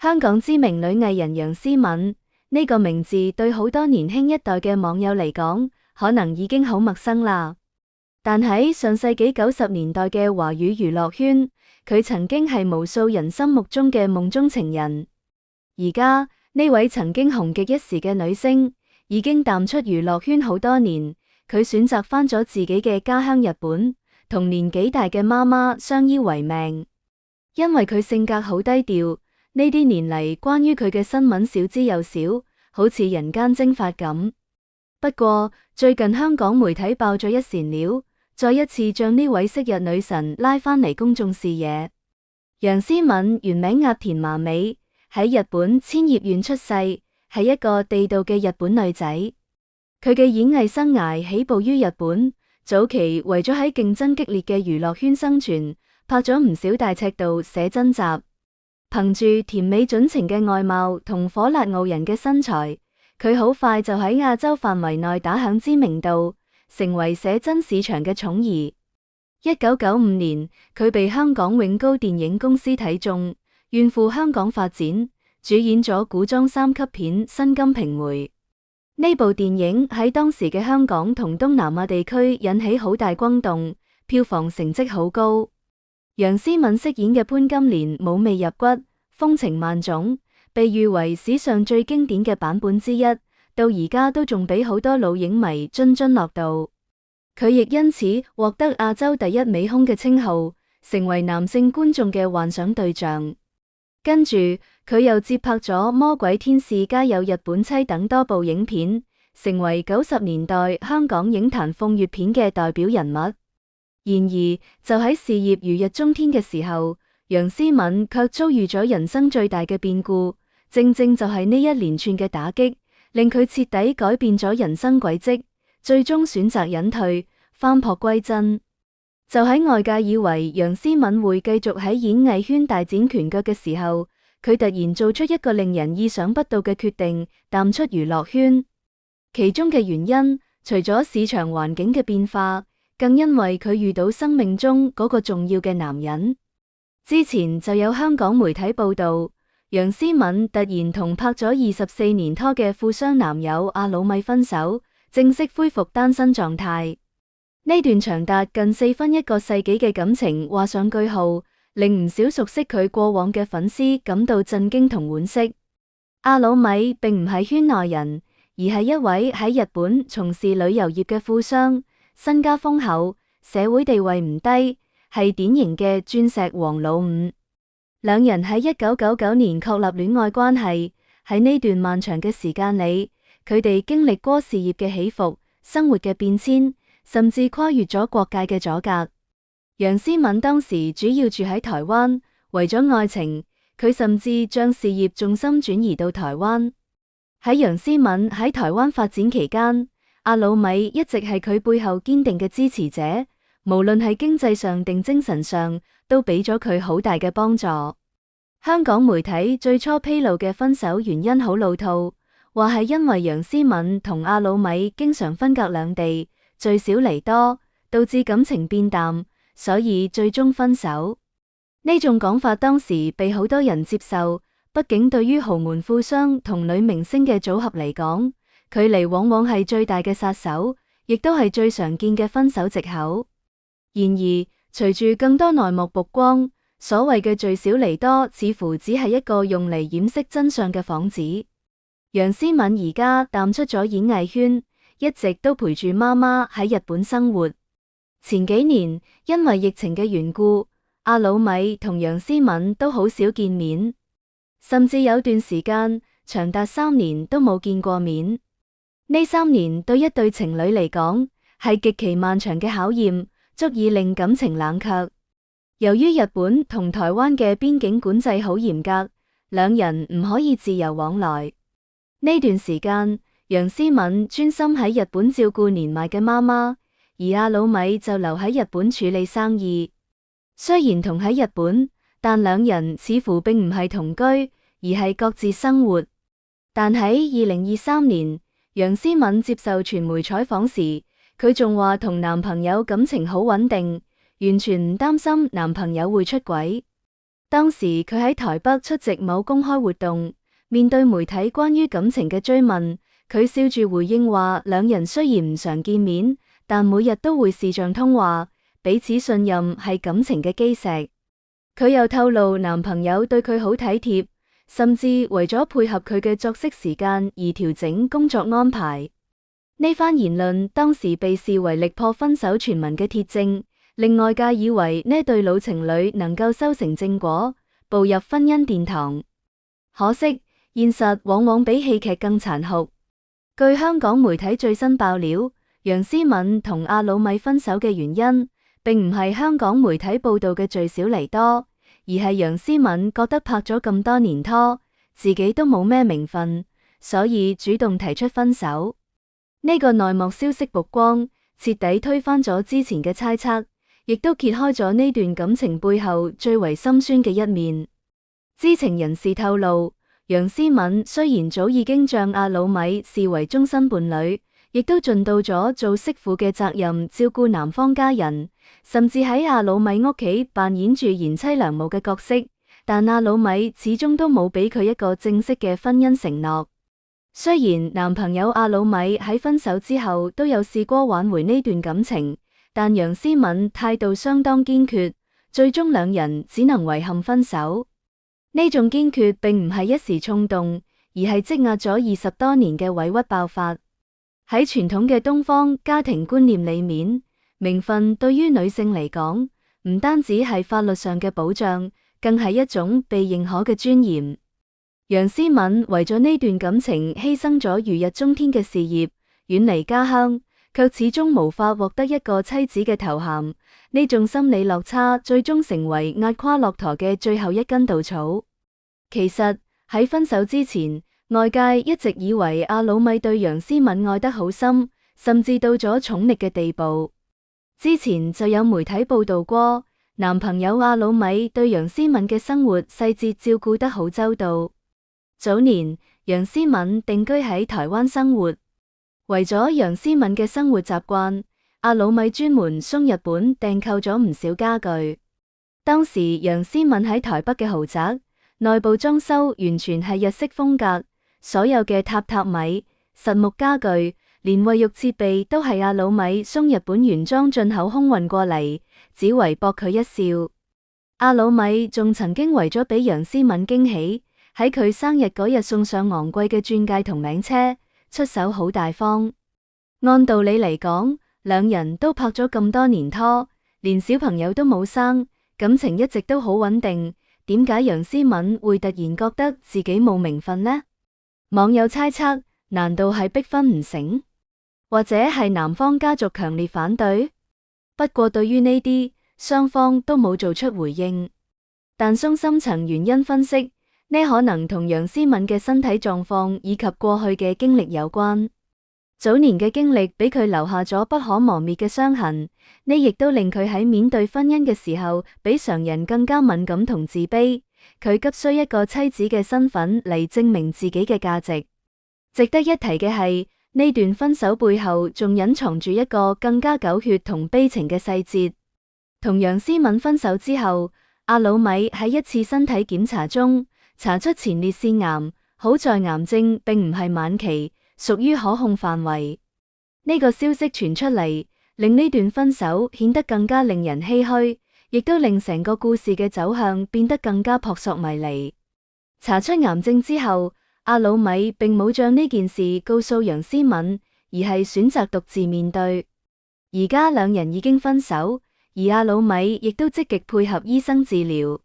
香港知名女藝人楊思敏，呢個名字對好多年輕一代嘅網友嚟講，可能已經好陌生啦。但喺上世紀90年代嘅華語娛樂圈，佢曾經係無數人心目中嘅夢中情人。而家呢位曾經紅極一時嘅女星，已經淡出娛樂圈好多年，佢選擇返咗自己嘅家鄉日本，同年紀大嘅媽媽相依為命。因為佢性格好低調，呢啲年嚟關於佢嘅新聞少之又少，好似人間蒸發咁。不過最近香港媒體爆咗一船料，再一次將呢位昔日女神拉返嚟公眾視野。楊思敏原名押田麻美，喺日本千葉縣出世，係一個地道嘅日本女仔。佢嘅演藝生涯起步於日本，早期為咗喺競爭激烈嘅娛樂圈生存，拍咗唔少大尺度寫真集。憑住甜美準情嘅外貌同火辣傲人嘅身材，佢好快就喺亞洲範圍內打響知名度，成為寫真市場嘅寵兒。1995年，佢被香港永高電影公司睇中，願赴香港發展，主演咗古裝3級片《新金瓶梅》。呢部電影喺當時嘅香港同東南亞地區引起好大轟動，票房成績好高。楊思敏飾演嘅潘金蓮冇味入骨，風情萬種，被譽為史上最經典嘅版本之一，到而家都仲俾好多老影迷津津樂道。佢亦因此獲得亞洲第一美胸嘅稱號，成為男性觀眾嘅幻想對象。跟住佢又接拍咗《魔鬼天使家有日本妻》等多部影片，成為90年代香港影壇鳳月片嘅代表人物。然而，就喺事業如日中天嘅時候，楊思敏卻遭遇咗人生最大嘅變故，正正就係呢一連串嘅打擊，令佢徹底改變咗人生軌跡，最終選擇隱退，返璞歸真。就喺外界以為楊思敏會繼續喺演藝圈大展拳腳嘅時候，佢突然做出一個令人意想不到嘅決定，淡出娛樂圈。其中嘅原因，除咗市場環境嘅變化，更因為佢遇到生命中嗰個重要嘅男人。之前就有香港媒體報道，楊思敏突然同拍咗24年拖嘅富商男友阿魯米分手，正式恢復單身狀態。呢段長達近4分1個世紀嘅感情畫上句號，令唔少熟悉佢過往嘅粉絲感到震驚同惋惜。阿魯米並唔係圈內人，而係一位喺日本從事旅遊業嘅富商。身家豐厚，社會地位唔低，係典型嘅鑽石王老五。兩人喺1999年確立戀愛關係，喺呢段漫長嘅時間裏，佢哋經歷過事業嘅起伏、生活嘅變遷，甚至跨越咗國界嘅阻隔。楊思敏當時主要住喺台灣，為咗愛情，佢甚至將事業重心轉移到台灣。喺楊思敏喺台灣發展期間，阿魯米一直係佢背後堅定嘅支持者，無論係經濟上定精神上，都俾咗佢好大嘅幫助。香港媒體最初披露嘅分手原因好老套，話係因為楊思敏同阿魯米經常分隔兩地，聚少離多，導致感情變淡，所以最終分手。呢種講法當時被好多人接受，畢竟對於豪門富商同女明星嘅組合嚟講，距離往往係最大嘅殺手，亦都係最常見嘅分手藉口。然而，隨住更多內幕曝光，所謂嘅聚少離多似乎只係一個用嚟掩飾真相嘅幌子。楊思敏而家淡出咗演藝圈，一直都陪住媽媽喺日本生活。前幾年因為疫情嘅緣故，阿魯米同楊思敏都好少見面，甚至有段時間長達3年都冇見過面。呢3年對一對情侶嚟講係極其漫長嘅考驗，足以令感情冷卻。由於日本同台灣嘅邊境管制好嚴格，兩人唔可以自由往來。呢段時間，楊思敏專心喺日本照顧年邁嘅媽媽，而阿魯米就留喺日本處理生意。雖然同喺日本，但兩人似乎並唔係同居，而係各自生活。但喺2023年，楊思敏接受傳媒採訪時，佢仲話同男朋友感情好穩定，完全唔擔心男朋友會出軌。當時佢喺台北出席某公開活動，面對媒體關於感情嘅追問，佢笑住回應話，兩人雖然唔常見面，但每日都會視像通話，彼此信任係感情嘅基石。佢又透露男朋友對佢好體貼，甚至為咗配合佢嘅作息時間而調整工作安排。呢番言論當時被視為力破分手傳聞嘅鐵證，令外界以為呢對老情侶能夠修成正果，步入婚姻殿堂。可惜，現實往往比戲劇更殘酷。據香港媒體最新爆料，楊思敏同阿魯米分手嘅原因，並唔係香港媒體報道嘅聚少離多，而係楊思敏覺得拍咗咁多年拖，自己都冇咩名分，所以主動提出分手。呢個內幕消息曝光，徹底推翻咗之前嘅猜測，亦都揭開咗呢段感情背後最為心酸嘅一面。知情人士透露，楊思敏雖然早已經將阿魯米視為終身伴侶，亦都盡到咗做媳婦嘅責任，照顧男方家人，甚至喺阿魯米屋企扮演住賢妻良母嘅角色，但阿魯米始終都冇俾佢一個正式嘅婚姻承諾。雖然男朋友阿魯米喺分手之後都有試過挽回呢段感情，但楊思敏態度相當堅決，最終兩人只能遺憾分手。呢種堅決並唔係一時衝動，而係積壓咗20多年嘅委屈爆發。喺傳統嘅東方家庭觀念裏面，名分對於女性嚟講，唔單止係法律上嘅保障，更係一種被認可嘅尊嚴。楊思敏為咗呢段感情犧牲咗如日中天嘅事業，遠離家鄉，卻始終無法獲得一個妻子嘅頭銜。呢種心理落差最終成為壓垮駱駝嘅最後一根稻草。其實喺分手之前，外界一直以為阿魯米對楊思敏愛得好深，甚至到咗寵溺嘅地步。之前就有媒體報道過，男朋友阿魯米對楊思敏嘅生活細節照顧得好周到。早年，楊思敏定居喺台灣生活，為咗楊思敏嘅生活習慣，阿魯米專門送日本訂購咗唔少家具。當時楊思敏喺台北嘅豪宅，內部裝修完全係日式風格，所有嘅榻榻米、實木家具，連衛浴設備都係阿魯米送日本原裝進口空運過嚟，只為博佢一笑。阿魯米仲曾經為咗俾楊思敏驚喜，喺佢生日嗰日送上昂貴嘅鑽戒同名車，出手好大方。按道理嚟講，兩人都拍咗咁多年拖，連小朋友都冇生，感情一直都好穩定，點解楊思敏會突然覺得自己冇名分呢？網友猜測，難道係逼婚唔成，或者係男方家族強烈反對？不過對於呢啲，雙方都冇做出回應。但從深層原因分析，呢可能同楊思敏嘅身體狀況以及過去嘅經歷有關。早年嘅經歷俾佢留下咗不可磨滅嘅傷痕，呢亦都令佢喺面對婚姻嘅時候，比常人更加敏感同自卑。佢急需一個妻子嘅身份嚟證明自己嘅價值。值得一提嘅係，呢段分手背後仲隱藏住一個更加狗血同悲情嘅細節。同楊思敏分手之後，阿魯米喺一次身體檢查中查出前列腺癌，好在癌症並唔係晚期，屬於可控範圍。呢個消息傳出嚟，令呢段分手顯得更加令人唏噓，亦都令成個故事嘅走向變得更加撲朔迷離。查出癌症之後，阿魯米並冇將呢件事告訴楊思敏，而係選擇獨自面對。而家兩人已經分手，而阿魯米亦都積極配合醫生治療。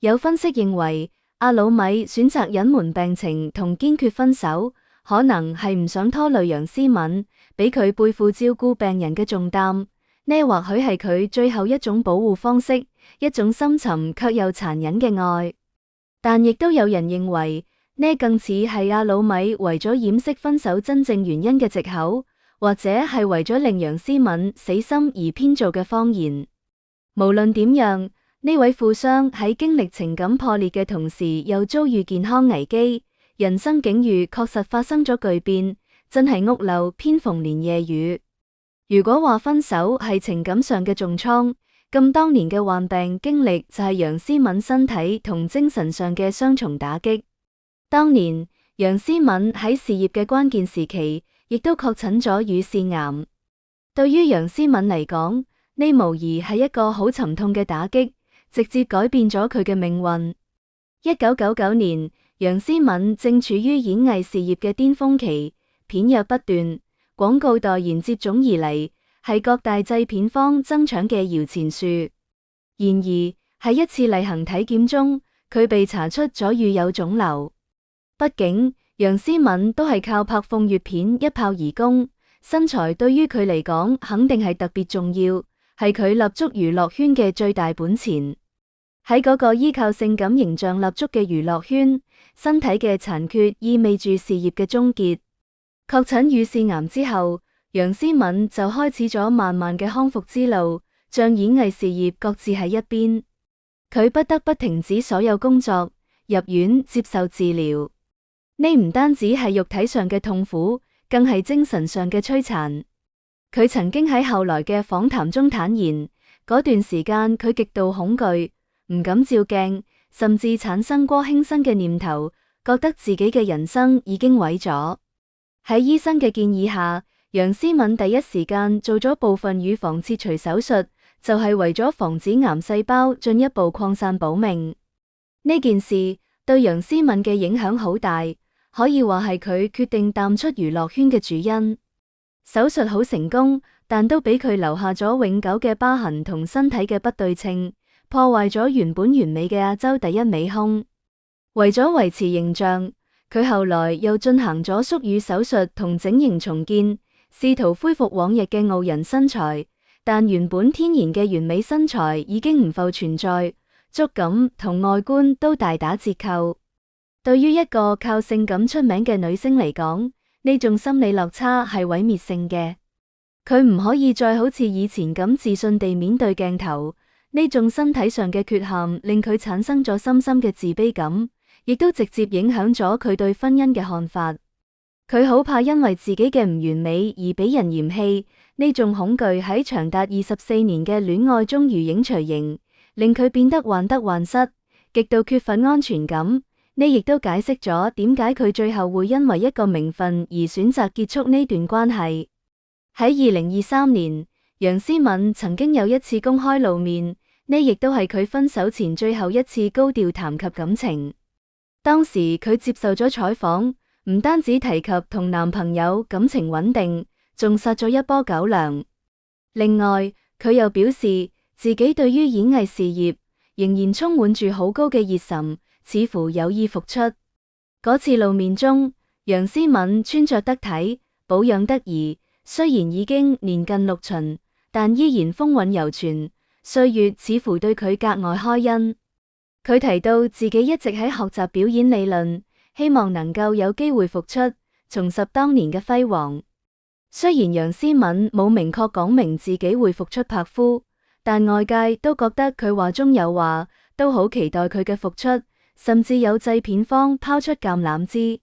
有分析認為，阿魯米選擇隱瞞病情同堅決分手，可能係唔想拖累楊思敏，俾佢背負照顧病人嘅重擔。呢或許係佢最後一種保護方式，一種深沉卻又殘忍嘅愛。但亦都有人認為，呢更似係阿魯米為咗掩飾分手真正原因嘅藉口，或者係為咗令楊思敏死心而編造嘅謊言。無論點樣，呢位富商喺經歷情感破裂嘅同時，又遭遇健康危機，人生境遇確實發生咗巨變，真係屋漏偏逢連夜雨。如果話分手係情感上嘅重創，咁多年嘅患病經歷就係楊思敏身體同精神上嘅雙重打擊。當年楊思敏喺事業嘅關鍵時期，亦都確診咗乳腺癌。對於楊思敏嚟講，呢無疑係一個好沉痛嘅打擊，直接改變咗佢嘅命運。1999年，楊思敏正處於演藝事業嘅巔峰期，片約不斷，廣告代言接踵而嚟，係各大製片方爭搶嘅搖錢樹。然而喺一次例行體檢中，佢被查出咗乳有腫瘤。畢竟楊思敏都係靠拍鳳月片一炮而功，身材對於佢嚟講肯定係特別重要，係佢立足娛樂圈嘅最大本錢。喺嗰個依靠性感形象立足嘅娛樂圈，身體嘅殘缺意味住事業嘅終結。確診乳腺癌之後，楊思敏就開始咗漫漫嘅康復之路，將演藝事業擱置喺一邊。佢不得不停止所有工作，入院接受治療。呢唔單止係肉體上嘅痛苦，更係精神上嘅摧殘。佢曾經喺後來嘅訪談中坦言，嗰段時間佢極度恐懼，唔敢照鏡，甚至產生過輕生嘅念頭，覺得自己嘅人生已經毀咗。喺醫生嘅建議下，楊思敏第一時間做咗部分乳房切除手術，就係為咗防止癌細胞進一步擴散保命。呢件事對楊思敏嘅影響好大，可以話係佢決定淡出娛樂圈嘅主因。手術好成功，但都俾佢留下咗永久嘅疤痕同身體嘅不對稱，破壞咗原本完美嘅亞洲第一美胸。為咗維持形象，佢後來又進行咗縮乳手術同整形重建，試圖恢復往日嘅傲人身材，但原本天然嘅完美身材已經唔復存在，觸感同外觀都大打折扣。對於一個靠性感出名嘅女星嚟講，呢種心理落差係毀滅性嘅。佢唔可以再好似以前咁自信地面對鏡頭，呢種身體上嘅缺陷令佢產生咗深深嘅自卑感，亦都直接影響咗佢對婚姻嘅看法。佢好怕因為自己嘅唔完美而俾人嫌棄，呢種恐懼喺長達24年嘅戀愛中如影隨形，令佢變得患得患失，極度缺乏安全感。呢亦都解釋咗點解佢最後會因為一個名分而選擇結束呢段關係。喺2023年，楊思敏曾經有一次公開露面，呢亦都係佢分手前最後一次高調談及感情。當時佢接受咗採訪，唔單止提及同男朋友感情穩定，仲撒咗一波狗糧。另外，佢又表示自己對於演藝事業仍然充滿住好高嘅熱忱，似乎有意復出。嗰次露面中，楊思敏穿着得體，保養得宜，雖然已經年近60旬，但依然風韻猶存，歲月似乎對佢格外開恩。佢提到自己一直喺學習表演理論，希望能夠有機會復出，重拾當年嘅輝煌。雖然楊思敏冇明確講明自己會復出拍夫，但外界都覺得佢話中有話，都好期待佢嘅復出。甚至有製片方拋出橄欖枝。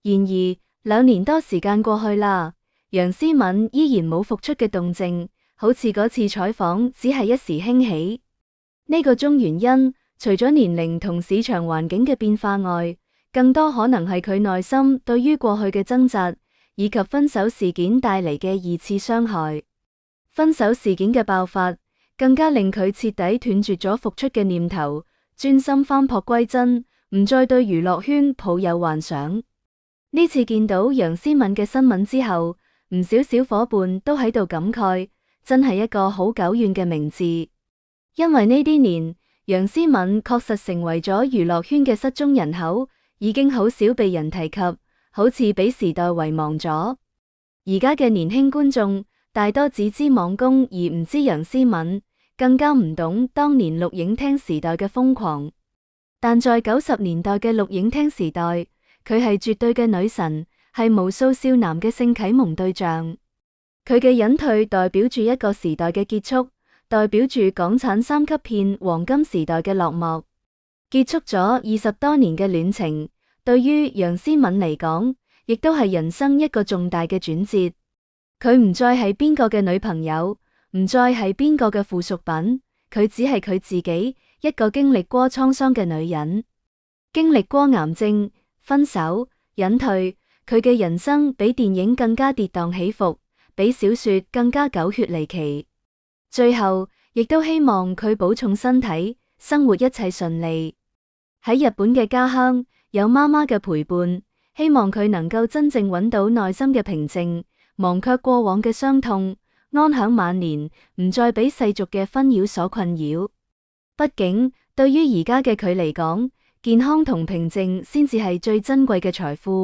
然而2年多時間過去啦，楊思敏依然冇復出嘅動靜，好似嗰次採訪只係一時興起。呢個中原因，除咗年齡同市場環境嘅變化外，更多可能係佢內心對於過去嘅掙扎，以及分手事件帶嚟嘅2次傷害。分手事件嘅爆發，更加令佢徹底斷絕咗復出嘅念頭。專心返璞歸真，唔再對娛樂圈抱有幻想。呢次見到楊思敏嘅新聞之後，唔少小伙伴都喺度感慨，真係一個好久遠嘅名字。因為呢啲年，楊思敏確實成為咗娛樂圈嘅失蹤人口，已經好少被人提及，好似俾時代遺忘咗。而家嘅年輕觀眾大多只知網公而唔知楊思敏。更加唔懂當年錄影廳時代嘅瘋狂，但在90年代嘅錄影廳時代，佢係絕對嘅女神，係無數少男嘅性啟蒙對象。佢嘅隱退代表住一個時代嘅結束，代表住港產3級片黃金時代嘅落幕，結束咗20多年嘅戀情。對於楊思敏嚟講，亦都係人生一個重大嘅轉折。佢唔再係邊個嘅女朋友，唔再係邊個嘅附屬品，佢只係佢自己，一個經歷過滄桑嘅女人，經歷過癌症、分手、隱退，佢嘅人生比電影更加跌宕起伏，比小說更加狗血離奇。最後，亦都希望佢保重身體，生活一切順利。喺日本嘅家鄉，有媽媽嘅陪伴，希望佢能夠真正揾到內心嘅平靜，忘卻過往嘅傷痛，安享晚年，唔再俾世俗嘅紛擾所困擾。畢竟，對於而家嘅佢嚟講，健康同平靜先至係最珍貴嘅財富。